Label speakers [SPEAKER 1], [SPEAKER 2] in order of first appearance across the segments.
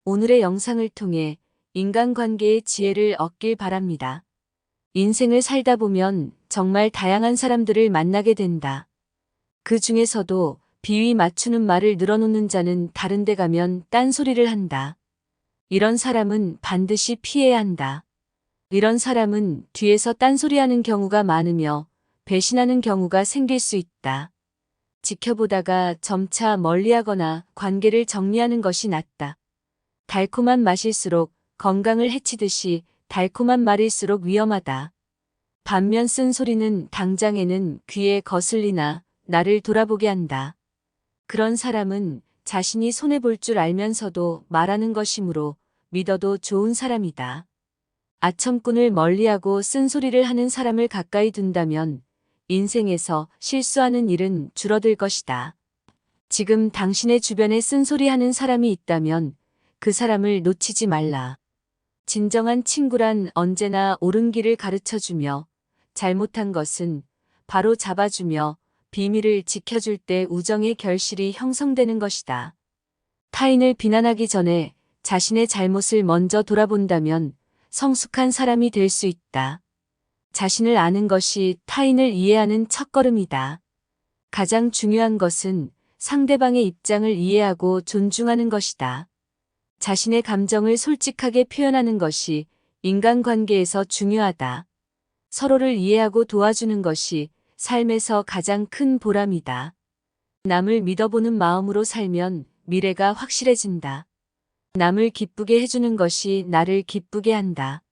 [SPEAKER 1] 오늘의 영상을 통해 인간관계의 지혜를 얻길 바랍니다. 인생을 살다 보면 정말 다양한 사람들을 만나게 된다. 그 중에서도 비위 맞추는 말을 늘어놓는 자는 다른 데 가면 딴소리를 한다. 이런 사람은 반드시 피해야 한다. 이런 사람은 뒤에서 딴소리하는 경우가 많으며 배신하는 경우가 생길 수 있다. 지켜보다가 점차 멀리하거나 관계를 정리하는 것이 낫다. 달콤한 맛일수록 건강을 해치듯이 달콤한 말일수록 위험하다. 반면 쓴소리는 당장에는 귀에 거슬리나 나를 돌아보게 한다. 그런 사람은 자신이 손해볼 줄 알면서도 말하는 것이므로 믿어도 좋은 사람이다. 아첨꾼을 멀리하고 쓴소리를 하는 사람을 가까이 둔다면 인생에서 실수하는 일은 줄어들 것이다. 지금 당신의 주변에 쓴소리하는 사람이 있다면 그 사람을 놓치지 말라. 진정한 친구란 언제나 옳은 길을 가르쳐주며 잘못한 것은 바로 잡아주며 비밀을 지켜줄 때 우정의 결실이 형성되는 것이다. 타인을 비난하기 전에 자신의 잘못을 먼저 돌아본다면 성숙한 사람이 될 수 있다. 자신을 아는 것이 타인을 이해하는 첫걸음이다. 가장 중요한 것은 상대방의 입장을 이해하고 존중하는 것이다. 자신의 감정을 솔직하게 표현하는 것이 인간관계에서 중요하다. 서로를 이해하고 도와주는 것이 삶에서 가장 큰 보람이다. 남을 믿어보는 마음으로 살면 미래가 확실해진다. 남을 기쁘게 해주는 것이 나를 기쁘게 한다.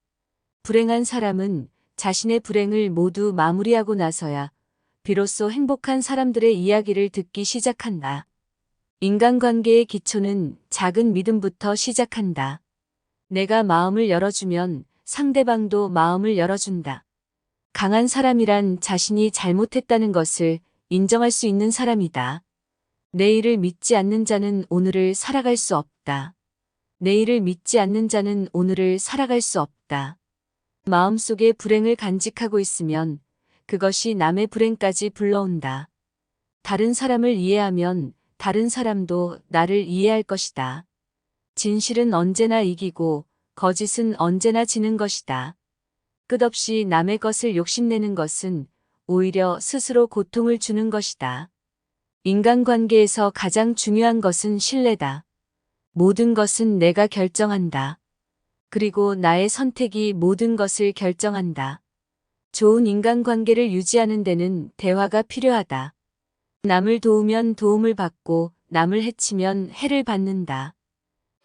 [SPEAKER 1] 불행한 사람은 자신의 불행을 모두 마무리하고 나서야 비로소 행복한 사람들의 이야기를 듣기 시작한다. 인간관계의 기초는 작은 믿음부터 시작한다. 내가 마음을 열어주면 상대방도 마음을 열어준다. 강한 사람이란 자신이 잘못했다는 것을 인정할 수 있는 사람이다. 내일을 믿지 않는 자는 오늘을 살아갈 수 없다. 내일을 믿지 않는 자는 오늘을 살아갈 수 없다. 마음속에 불행을 간직하고 있으면 그것이 남의 불행까지 불러온다. 다른 사람을 이해하면 다른 사람도 나를 이해할 것이다. 진실은 언제나 이기고 거짓은 언제나 지는 것이다. 끝없이 남의 것을 욕심내는 것은 오히려 스스로 고통을 주는 것이다. 인간관계에서 가장 중요한 것은 신뢰다. 모든 것은 내가 결정한다. 그리고 나의 선택이 모든 것을 결정한다. 좋은 인간관계를 유지하는 데는 대화가 필요하다. 남을 도우면 도움을 받고 남을 해치면 해를 받는다.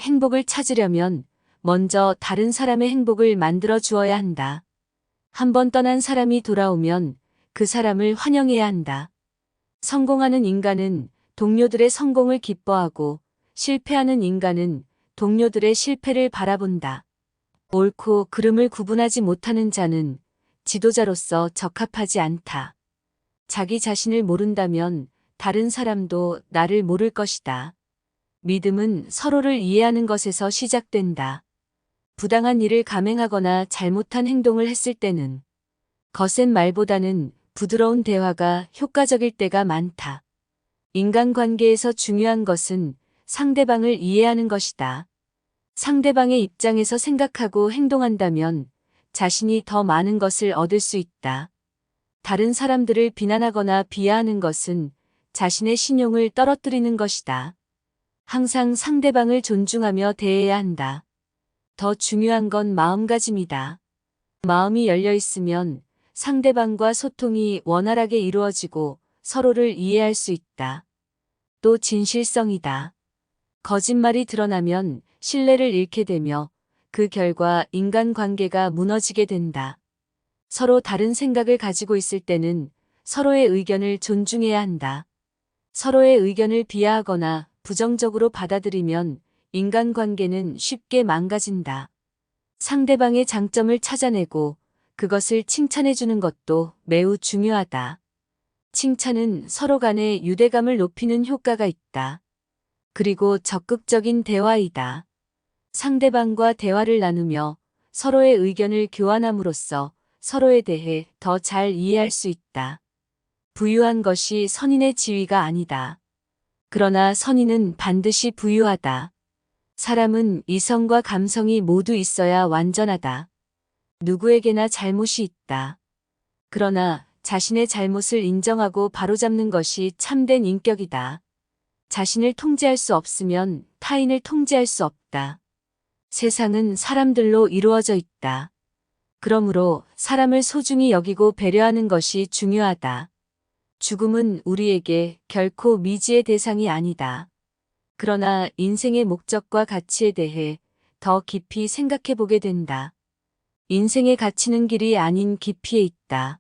[SPEAKER 1] 행복을 찾으려면 먼저 다른 사람의 행복을 만들어 주어야 한다. 한번 떠난 사람이 돌아오면 그 사람을 환영해야 한다. 성공하는 인간은 동료들의 성공을 기뻐하고 실패하는 인간은 동료들의 실패를 바라본다. 옳고 그름을 구분하지 못하는 자는 지도자로서 적합하지 않다. 자기 자신을 모른다면 다른 사람도 나를 모를 것이다. 믿음은 서로를 이해하는 것에서 시작된다. 부당한 일을 감행하거나 잘못한 행동을 했을 때는 거센 말보다는 부드러운 대화가 효과적일 때가 많다. 인간관계에서 중요한 것은 상대방을 이해하는 것이다. 상대방의 입장에서 생각하고 행동한다면 자신이 더 많은 것을 얻을 수 있다. 다른 사람들을 비난하거나 비하하는 것은 자신의 신용을 떨어뜨리는 것이다. 항상 상대방을 존중하며 대해야 한다. 더 중요한 건 마음가짐이다. 마음이 열려 있으면 상대방과 소통이 원활하게 이루어지고 서로를 이해할 수 있다. 또 진실성이다. 거짓말이 드러나면 신뢰를 잃게 되며 그 결과 인간관계가 무너지게 된다. 서로 다른 생각을 가지고 있을 때는 서로의 의견을 존중해야 한다. 서로의 의견을 비하하거나 부정적으로 받아들이면 인간관계는 쉽게 망가진다. 상대방의 장점을 찾아내고 그것을 칭찬해주는 것도 매우 중요하다. 칭찬은 서로 간의 유대감을 높이는 효과가 있다. 그리고 적극적인 대화이다. 상대방과 대화를 나누며 서로의 의견을 교환함으로써 서로에 대해 더 잘 이해할 수 있다. 부유한 것이 선인의 지위가 아니다. 그러나 선인은 반드시 부유하다. 사람은 이성과 감성이 모두 있어야 완전하다. 누구에게나 잘못이 있다. 그러나 자신의 잘못을 인정하고 바로잡는 것이 참된 인격이다. 자신을 통제할 수 없으면 타인을 통제할 수 없다. 세상은 사람들로 이루어져 있다. 그러므로 사람을 소중히 여기고 배려하는 것이 중요하다. 죽음은 우리에게 결코 미지의 대상이 아니다. 그러나 인생의 목적과 가치에 대해 더 깊이 생각해 보게 된다. 인생의 가치는 길이 아닌 깊이에 있다.